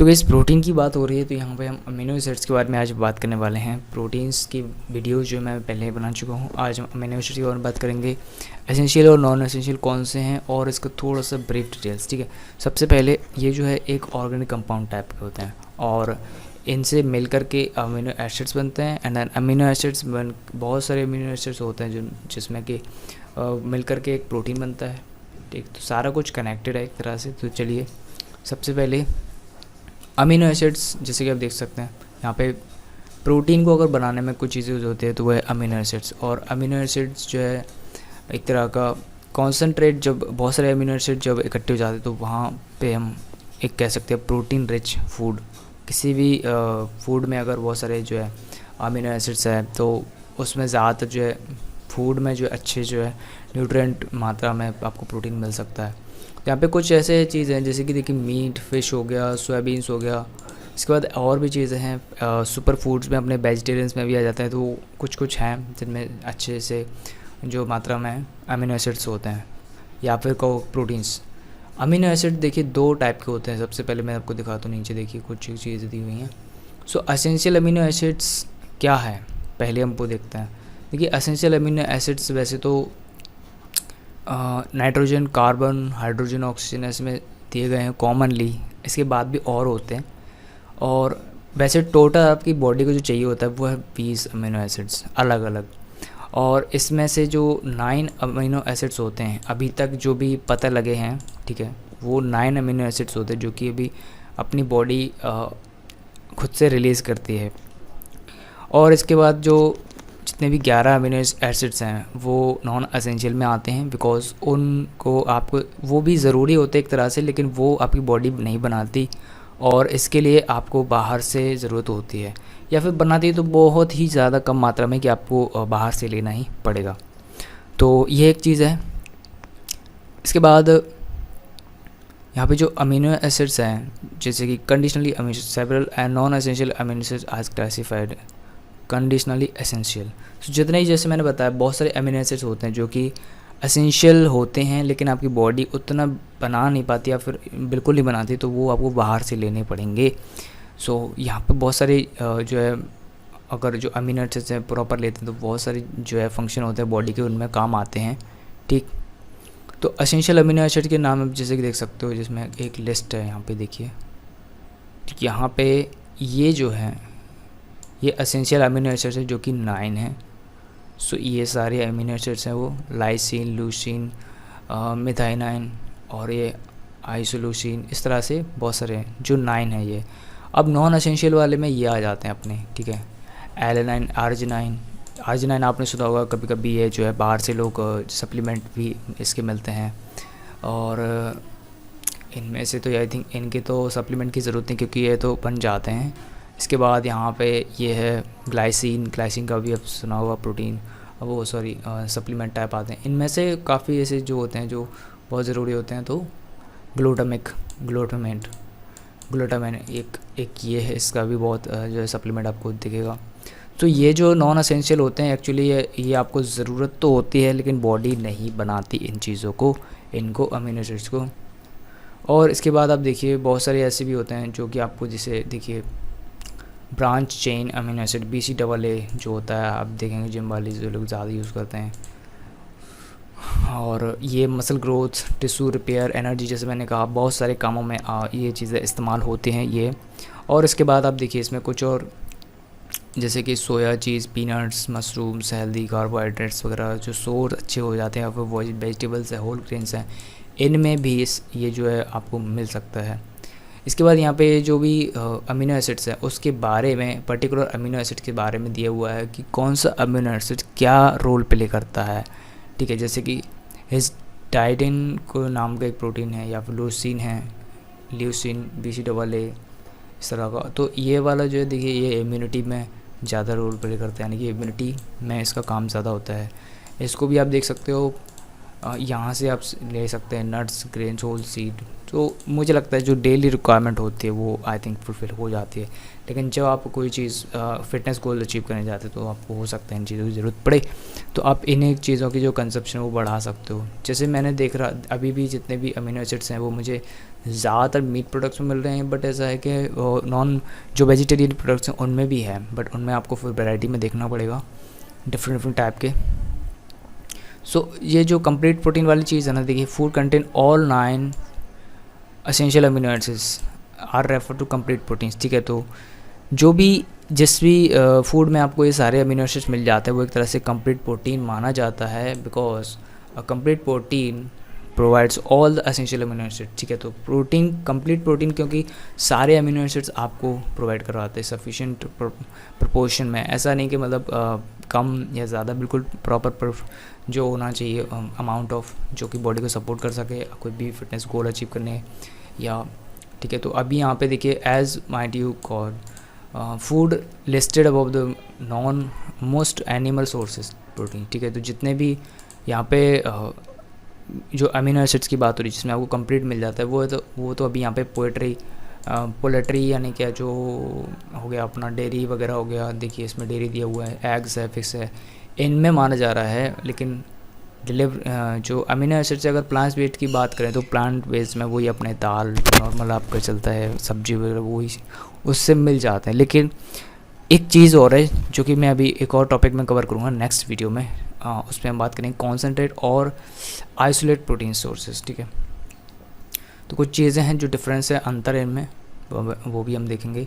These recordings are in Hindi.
तो इस प्रोटीन की बात हो रही है, तो यहाँ पे हम अमीनो एसिड्स के बारे में आज बात करने वाले हैं। प्रोटीन्स की वीडियो जो मैं पहले बना चुका हूँ, आज हम अमीनो एसिड्स के बारे में बात करेंगे। एसेंशियल और नॉन एसेंशियल कौन से हैं और इसका थोड़ा सा ब्रीफ डिटेल्स। ठीक है, सबसे पहले ये जो है एक ऑर्गेनिक कंपाउंड टाइप के होते हैं और इनसे मिल कर के अमीनो एसिड्स बनते हैं। एंड देन अमीनो एसिड्स बहुत सारे अमीनो एसिड्स होते हैं जिसमें कि मिल कर के एक प्रोटीन बनता है। ठीक, तो सारा कुछ कनेक्टेड है एक तरह से। तो चलिए सबसे पहले अमीनो एसिड्स, जैसे कि आप देख सकते हैं यहाँ पे प्रोटीन को अगर बनाने में कुछ चीज़ें यूज़ होती है तो वह है अमीनो एसिड्स। और अमीनो एसिड्स जो है एक तरह का कॉन्सनट्रेट, जब बहुत सारे अमीनो एसिड जब इकट्ठे हो जाते हैं तो वहाँ पे हम एक कह सकते हैं प्रोटीन रिच फूड। किसी भी फूड में अगर बहुत सारे जो है अमीनो एसिड्स है तो उसमें ज़्यादातर जो है फूड में जो अच्छे जो है न्यूट्रिएंट मात्रा में आपको प्रोटीन मिल सकता है। यहाँ पे कुछ ऐसे चीज़ें हैं जैसे कि देखिए मीट, फिश हो गया, सोयाबीन्स हो गया। इसके बाद और भी चीज़ें हैं सुपर फूड्स में, अपने वेजिटेरियंस में भी आ जाते हैं। तो कुछ हैं जिनमें अच्छे से जो मात्रा में अमीनो एसिड्स होते हैं या फिर कहो प्रोटीन्स। अमीनो एसिड देखिए दो टाइप के होते हैं। सबसे पहले मैं आपको दिखाता हूँ, नीचे देखिए कुछ चीज़ें दी हुई हैं। सो एसेंशियल अमीनो एसिड्स क्या है, पहले हम वो देखते हैं। देखिए एसेंशियल अमीनो एसिड्स वैसे तो नाइट्रोजन, कार्बन, हाइड्रोजन, ऑक्सीजन इसमें दिए गए हैं कॉमनली। इसके बाद भी और होते हैं और वैसे टोटल आपकी बॉडी को जो चाहिए होता है वो है 20 अमीनो एसिड्स अलग अलग। और इसमें से जो 9 अमीनो एसिड्स होते हैं अभी तक जो भी पता लगे हैं, ठीक है, वो 9 अमीनो एसिड्स होते हैं जो कि अभी अपनी बॉडी खुद से रिलीज़ करती है। और इसके बाद जो जितने भी 11 अमीनो एसिड्स हैं वो नॉन एसेंशियल में आते हैं, बिकॉज़ उनको आपको वो भी ज़रूरी होते हैं एक तरह से, लेकिन वो आपकी बॉडी नहीं बनाती और इसके लिए आपको बाहर से ज़रूरत होती है, या फिर बनाती है तो बहुत ही ज़्यादा कम मात्रा में कि आपको बाहर से लेना ही पड़ेगा। तो ये एक चीज़ है। इसके बाद यहाँ पे जो अमीनो एसिड्स हैं जैसे कि conditionally amino several and non essential amino acids आज क्लासिफाइड कंडीशनली एसेंशियल। तो जितने ही, जैसे मैंने बताया, बहुत सारे अमीनो एसिड्स होते हैं जो कि एसेंशियल होते हैं लेकिन आपकी बॉडी उतना बना नहीं पाती या फिर बिल्कुल नहीं बनाती, तो वो आपको बाहर से लेने पड़ेंगे। सो यहाँ पे बहुत सारे जो है अगर जो अमीनो एसिड्स हैं प्रॉपर लेते हैं तो बहुत सारे जो है फंक्शन होते हैं बॉडी के, उनमें काम आते हैं। ठीक, तो एसेंशियल अमीनो एसिड के नाम आप जैसे कि देख सकते हो, जिसमें एक लिस्ट है यहाँ पे देखिए। ठीक, यहाँ पे ये जो है ये एसेंशियल अमीनो एसिड्स है जो कि 9 हैं। सो ये सारे अमीनो एसिड्स हैं वो लाइसिन, लूसीन, मिथाइनाइन और ये आइसोलूसीन, इस तरह से बहुत सारे हैं जो 9 है ये। अब नॉन एसेंशियल वाले में ये आ जाते हैं अपने, ठीक है, एलेनाइन, आर्जिनाइन। आर्जिनाइन आपने सुना होगा कभी कभी, ये जो है बाहर से लोग सप्लीमेंट भी इसके मिलते हैं और इनमें से तो आई थिंक इनके तो सप्लीमेंट की ज़रूरत नहीं क्योंकि ये तो बन जाते हैं। इसके बाद यहाँ पे ये है ग्लाइसिन। ग्लाइसिन का भी अब सुना होगा प्रोटीन, वो सॉरी सप्लीमेंट टाइप आते हैं। इनमें से काफ़ी ऐसे जो होते हैं जो बहुत ज़रूरी होते हैं, तो ग्लूटामेन एक ये है, इसका भी बहुत जो है सप्लीमेंट आपको दिखेगा। तो ये जो नॉन एसेंशियल होते हैं एक्चुअली ये आपको ज़रूरत तो होती है लेकिन बॉडी नहीं बनाती इन चीज़ों को, इनको अमीनो एसिड्स को। और इसके बाद आप देखिए बहुत सारे ऐसे भी होते हैं जो कि आपको, जैसे देखिए branch chain amino acid BCAA जो होता है, आप देखेंगे जिम वाले जो लोग ज़्यादा यूज़ करते हैं। और ये muscle growth, tissue repair, energy, जैसे मैंने कहा बहुत सारे कामों में ये चीज़ें इस्तेमाल होती हैं ये। और इसके बाद आप देखिए इसमें कुछ और, जैसे कि सोया चीज़, पीनट्स, मशरूम्स, हेल्दी कार्बोहाइड्रेट्स वगैरह जो सोर्स अच्छे हो जाते हैं, या फिर वेजिटेबल्स हैं, होल ग्रेन्स हैं, इनमें भी ये जो है आपको मिल सकता है। इसके बाद यहाँ पे जो भी अमीनो एसिड्स हैं उसके बारे में, पर्टिकुलर अमीनो एसिड के बारे में दिया हुआ है कि कौन सा अमीनो एसिड क्या रोल प्ले करता है। ठीक है, जैसे कि हिस्टाइडिन को नाम का एक प्रोटीन है, या फिर लूसीन है, ल्यूसीन, BCAA, इस तरह का। तो ये वाला जो है देखिए ये इम्यूनिटी में ज़्यादा रोल प्ले करता है, यानी कि इम्यूनिटी में इसका काम ज़्यादा होता है। इसको भी आप देख सकते हो, यहाँ से आप ले सकते हैं नट्स, ग्रेन्स, होल सीड। तो मुझे लगता है जो डेली रिक्वायरमेंट होती है वो आई थिंक फुलफ़िल हो जाती है। लेकिन जब आप कोई चीज़ फिटनेस गोल अचीव करने जाते हो तो आपको हो सकता है इन चीज़ों की ज़रूरत पड़े, तो आप इन चीज़ों की जो कंजप्शन है वो बढ़ा सकते हो। जैसे मैंने देख रहा अभी भी जितने भी अमीनो एसिड्स हैं वो मुझे ज़्यादातर मीट प्रोडक्ट्स में मिल रहे हैं, बट ऐसा है कि नॉन जो वेजिटेरियन प्रोडक्ट्स हैं उनमें भी है, बट उनमें आपको फिर वैरायटी में देखना पड़ेगा डिफरेंट टाइप के। सो ये जो कंप्लीट प्रोटीन वाली चीज़ है ना, देखिए food contain all 9 essential amino acids are refer to complete proteins, ठीक है। तो जो भी जिस भी फूड में आपको ये सारे अमीनो एसिड्स मिल जाते हैं वो एक तरह से कंप्लीट प्रोटीन माना जाता है, because a complete protein provides all the essential amino acid, ठीक है। तो प्रोटीन कंप्लीट प्रोटीन क्योंकि सारे अमीनो एसिड्स आपको प्रोवाइड करवाते हैं सफिशिएंट प्रपोर्शन में, ऐसा नहीं कि मतलब कम या ज़्यादा, बिल्कुल प्रॉपर जो होना चाहिए अमाउंट ऑफ, जो कि बॉडी को सपोर्ट कर सके कोई भी फिटनेस गोल अचीव करने या, ठीक है। तो अभी यहाँ पे देखिए as might you call food listed above the non most animal sources protein, ठीक है। तो जितने भी यहाँ पे जो अमीनो एसिड्स की बात हो रही है जिसमें आपको कंप्लीट मिल जाता है वो तो अभी यहाँ पे पोल्ट्री यानी क्या जो हो गया अपना डेयरी वगैरह हो गया, देखिए इसमें डेयरी दिया हुआ है, एग्स है, फिश है, इनमें माना जा रहा है। लेकिन जो अमीनो एसिड्स अगर प्लांट बेस्ड की बात करें तो प्लांट बेस्ड में वही अपने दाल नॉर्मल आपका चलता है, सब्जी वगैरह वही उससे मिल जाते हैं। लेकिन एक चीज़ और है जो कि मैं अभी एक और टॉपिक में कवर करूँगा नेक्स्ट वीडियो में, उस पर हम बात करेंगे कॉन्सेंट्रेट और आइसोलेट प्रोटीन सोर्सेज, ठीक है। तो कुछ चीज़ें हैं जो डिफरेंस है, अंतर है इनमें, वो भी हम देखेंगे।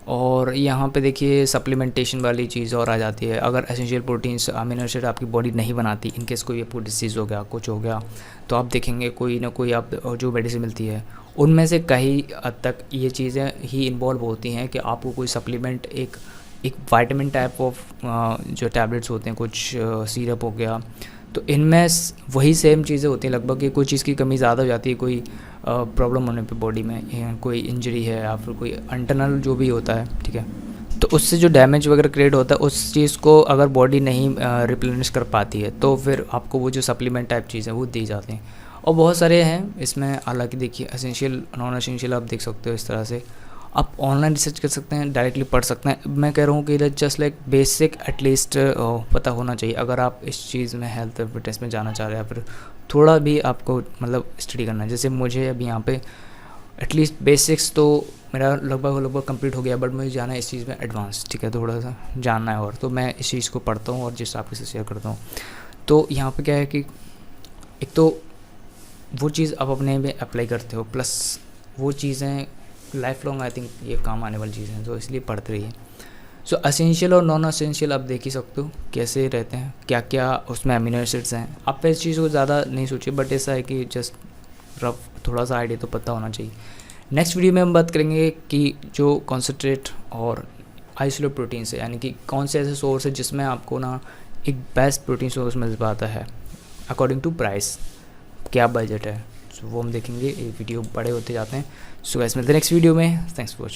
और यहाँ पे देखिए सप्लीमेंटेशन वाली चीज़ और आ जाती है, अगर एसेंशियल प्रोटीन्स अमीनो एसिड आपकी बॉडी नहीं बनाती, इनकेस कोई आपको डिसीज़ हो गया, कुछ हो गया, तो आप देखेंगे कोई ना कोई आप जो मेडिसिन मिलती है उनमें से कई हद तक ये चीज़ें ही इन्वॉल्व होती हैं कि आपको कोई सप्लीमेंट एक वाइटामिन टाइप ऑफ जो टैबलेट्स होते हैं, कुछ सिरप हो गया, तो इनमें वही सेम चीज़ें होती हैं लगभग कि कोई चीज़ की कमी ज़्यादा हो जाती है, कोई प्रॉब्लम होने पे बॉडी में, कोई इंजरी है या फिर कोई इंटरनल जो भी होता है, ठीक है। तो उससे जो डैमेज वगैरह क्रिएट होता है उस चीज़ को अगर बॉडी नहीं रिप्लेनिश कर पाती है तो फिर आपको वो जो सप्लीमेंट टाइप चीज़ है वो दी जाती हैं। और बहुत सारे हैं इसमें, हालांकि देखिए एसेंशियल नॉन एसेंशियल आप देख सकते हो इस तरह से, आप ऑनलाइन रिसर्च कर सकते हैं, डायरेक्टली पढ़ सकते हैं। मैं कह रहा हूँ कि जस्ट लाइक बेसिक एटलीस्ट पता होना चाहिए अगर आप इस चीज़ में हेल्थ फिटनेस में जाना चाह रहे हैं, या फिर थोड़ा भी आपको मतलब स्टडी करना है। जैसे मुझे अभी यहाँ पे एटलीस्ट बेसिक्स तो मेरा लगभग कंप्लीट हो गया, बट मुझे जाना है इस चीज़ में एडवांस, ठीक है, थोड़ा सा जानना है और, तो मैं इस चीज़ को पढ़ता हूँ और जिस आपके से शेयर करता हूँ। तो यहाँ पे क्या है कि एक तो वो चीज़ आप अपने में अप्लाई करते हो, प्लस वो चीज़ें लाइफ लॉन्ग आई थिंक ये काम आने वाली चीज़ें हैं, तो इसलिए पढ़ते रहिए। सो एसेंशियल और नॉन एसेंशियल आप देख ही सकते हो कैसे रहते हैं, क्या क्या उसमें अमीनो एसिड्स हैं। आप इस चीज़ को ज़्यादा नहीं सोचिए, बट ऐसा है कि जस्ट रफ थोड़ा सा आइडिया तो पता होना चाहिए। नेक्स्ट वीडियो में हम बात करेंगे कि जो कॉन्सेंट्रेट और आइसोलेट प्रोटीन है, यानी कि कौन से ऐसे सोर्स है जिसमें आपको ना एक बेस्ट प्रोटीन सोर्स मिल पाता है अकॉर्डिंग टू प्राइस, क्या बजट है। सो वो हम देखेंगे, ये वीडियो बड़े होते जाते हैं। सो गाइस मिलते हैं नेक्स्ट वीडियो में, थैंक्स फॉर वॉचिंग।